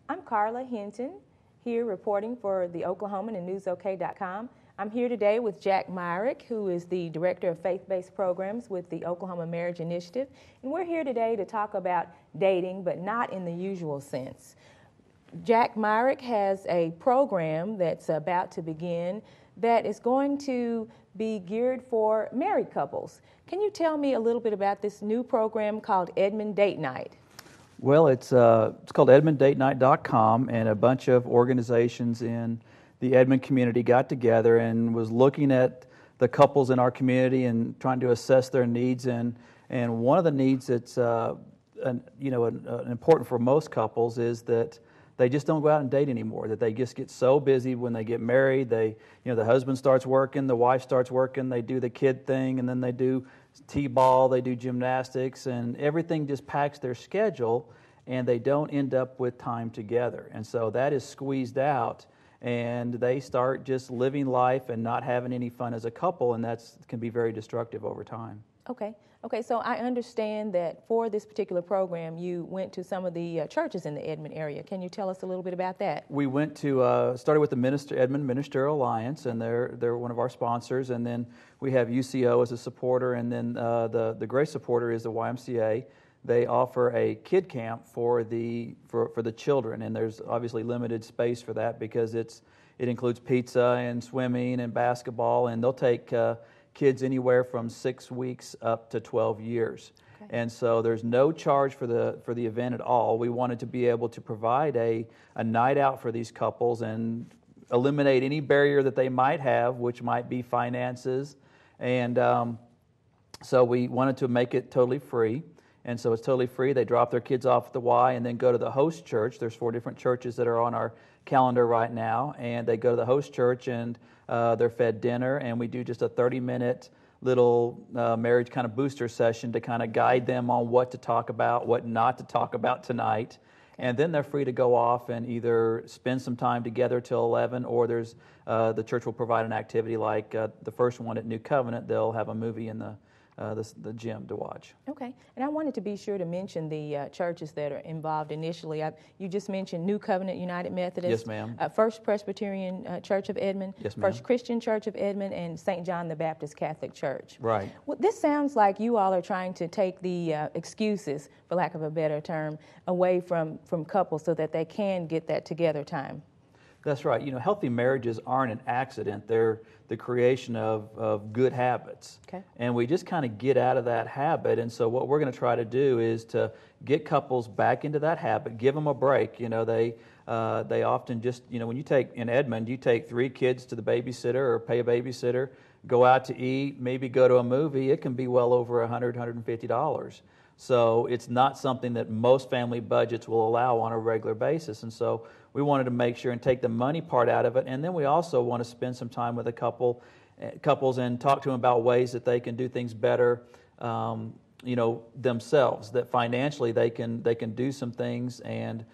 I'm Carla Hinton, here reporting for the Oklahoman and NewsOK.com. I'm here today with Jack Myrick, who is the Director of Faith-Based Programs with the Oklahoma Marriage Initiative. And we're here today to talk about dating, but not in the usual sense. Jack Myrick has a program that's about to begin that is going to be geared for married couples. Can you tell me a little bit about this new program called Edmond Date Night? Well, it's called EdmondDateNight.com, and a bunch of organizations in the Edmond community got together and was looking at the couples in our community and trying to assess their needs. And one of the needs that's important for most couples is that they just don't go out and date anymore, that they just get so busy when they get married. The husband starts working, the wife starts working, they do the kid thing, and then they do t-ball, they do gymnastics, and everything just packs their schedule, and they don't end up with time together. And so that is squeezed out, and they start just living life and not having any fun as a couple, and that can be very destructive over time. Okay, so I understand that for this particular program, you went to some of the churches in the Edmond area. Can you tell us a little bit about that? We went to, started with the Edmond Ministerial Alliance, and they're one of our sponsors, and then we have UCO as a supporter, and then the Grace supporter is the YMCA. They offer a kid camp for the children, and there's obviously limited space for that because it includes pizza and swimming and basketball, and they'll take kids anywhere from 6 weeks up to 12 years. Okay. And so there's no charge for the event at all. We wanted to be able to provide a night out for these couples and eliminate any barrier that they might have, which might be finances. And so we wanted to make it totally free. And so it's totally free. They drop their kids off at the Y and then go to the host church. There's 4 different churches that are on our calendar right now. And they go to the host church and they're fed dinner. And we do just a 30-minute little marriage kind of booster session to kind of guide them on what to talk about, what not to talk about tonight. And then they're free to go off and either spend some time together till 11, or there's the church will provide an activity like the first one at New Covenant. They'll have a movie in the gym to watch. Okay, and I wanted to be sure to mention the churches that are involved initially. You just mentioned New Covenant United Methodist. Yes, ma'am. First Presbyterian Church of Edmond. Yes, ma'am. First Christian Church of Edmond, and St. John the Baptist Catholic Church. Right. Well, this sounds like you all are trying to take the excuses, for lack of a better term, away from couples so that they can get that together time. That's right. Healthy marriages aren't an accident. They're the creation of good habits. Okay. And we just kind of get out of that habit. And so what we're going to try to do is to get couples back into that habit, give them a break. They often just, when you take, in Edmond, you take 3 kids to the babysitter or pay a babysitter, go out to eat, maybe go to a movie, it can be well over $100, $150. So it's not something that most family budgets will allow on a regular basis. And so we wanted to make sure and take the money part out of it. And then we also want to spend some time with couples and talk to them about ways that they can do things better, themselves, that financially they can do some things and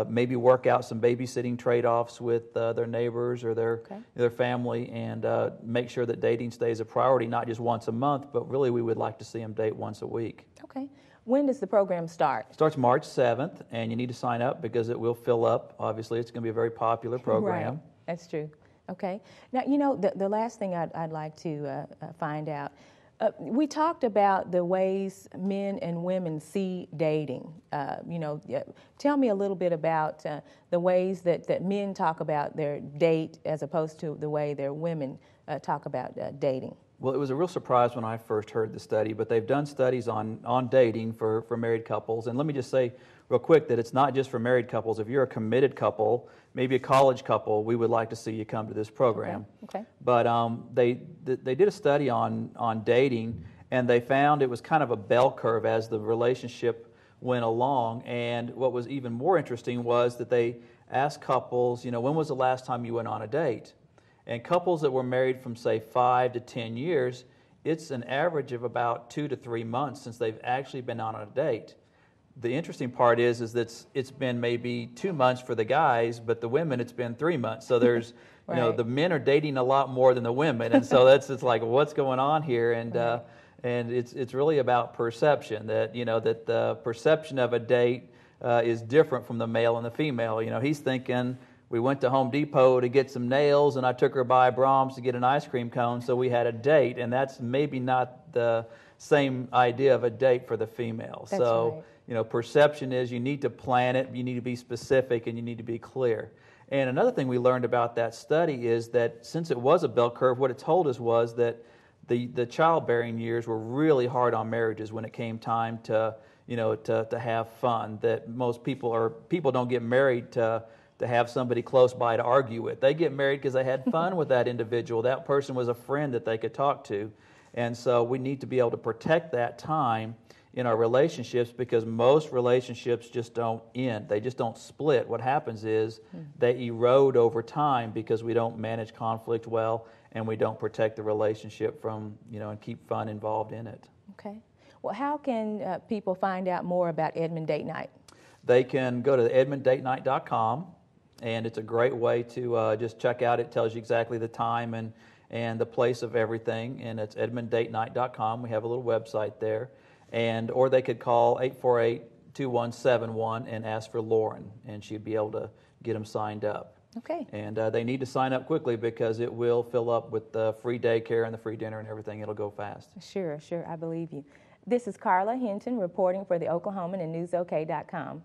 maybe work out some babysitting trade-offs with their neighbors or their family, and make sure that dating stays a priority, not just once a month, but really we would like to see them date once a week. Okay. When does the program start? It starts March 7th, and you need to sign up because it will fill up. Obviously, it's going to be a very popular program. Right. That's true. Okay. Now, the last thing I'd like to find out, we talked about the ways men and women see dating. Tell me a little bit about the ways that men talk about their date as opposed to the way their women talk about dating. Well, it was a real surprise when I first heard the study, but they've done studies on dating for married couples. And let me just say real quick that it's not just for married couples. If you're a committed couple, maybe a college couple, we would like to see you come to this program. Okay. But they did a study on dating, and they found it was kind of a bell curve as the relationship went along. And what was even more interesting was that they asked couples, when was the last time you went on a date? And couples that were married from, say, 5 to 10 years, it's an average of about 2 to 3 months since they've actually been on a date. The interesting part is that it's been maybe 2 months for the guys, but the women, it's been 3 months. So there's, right. The men are dating a lot more than the women. And so it's like, what's going on here? And and it's really about perception, that, that the perception of a date is different from the male and the female. You know, he's thinking, we went to Home Depot to get some nails, and I took her by Brahms to get an ice cream cone, so we had a date. And that's maybe not the same idea of a date for the female. That's so, right. you know, perception is you need to plan it, you need to be specific, and you need to be clear. And another thing we learned about that study is that since it was a bell curve, what it told us was that the childbearing years were really hard on marriages when it came time to, you know, to have fun. That most people don't get married to have somebody close by to argue with. They get married because they had fun with that individual. That person was a friend that they could talk to. And so we need to be able to protect that time in our relationships, because most relationships just don't end. They just don't split. What happens is they erode over time because we don't manage conflict well, and we don't protect the relationship from, you know, and keep fun involved in it. Okay. Well, how can people find out more about Edmond Date Night? They can go to EdmondDateNight.com, and it's a great way to just check out. It tells you exactly the time and the place of everything, and it's EdmondDateNight.com. We have a little website there. Or they could call 848-2171 and ask for Lauren, and she'd be able to get them signed up. Okay. And they need to sign up quickly because it will fill up with the free daycare and the free dinner and everything. It'll go fast. Sure, I believe you. This is Carla Hinton reporting for the Oklahoman and NewsOK.com.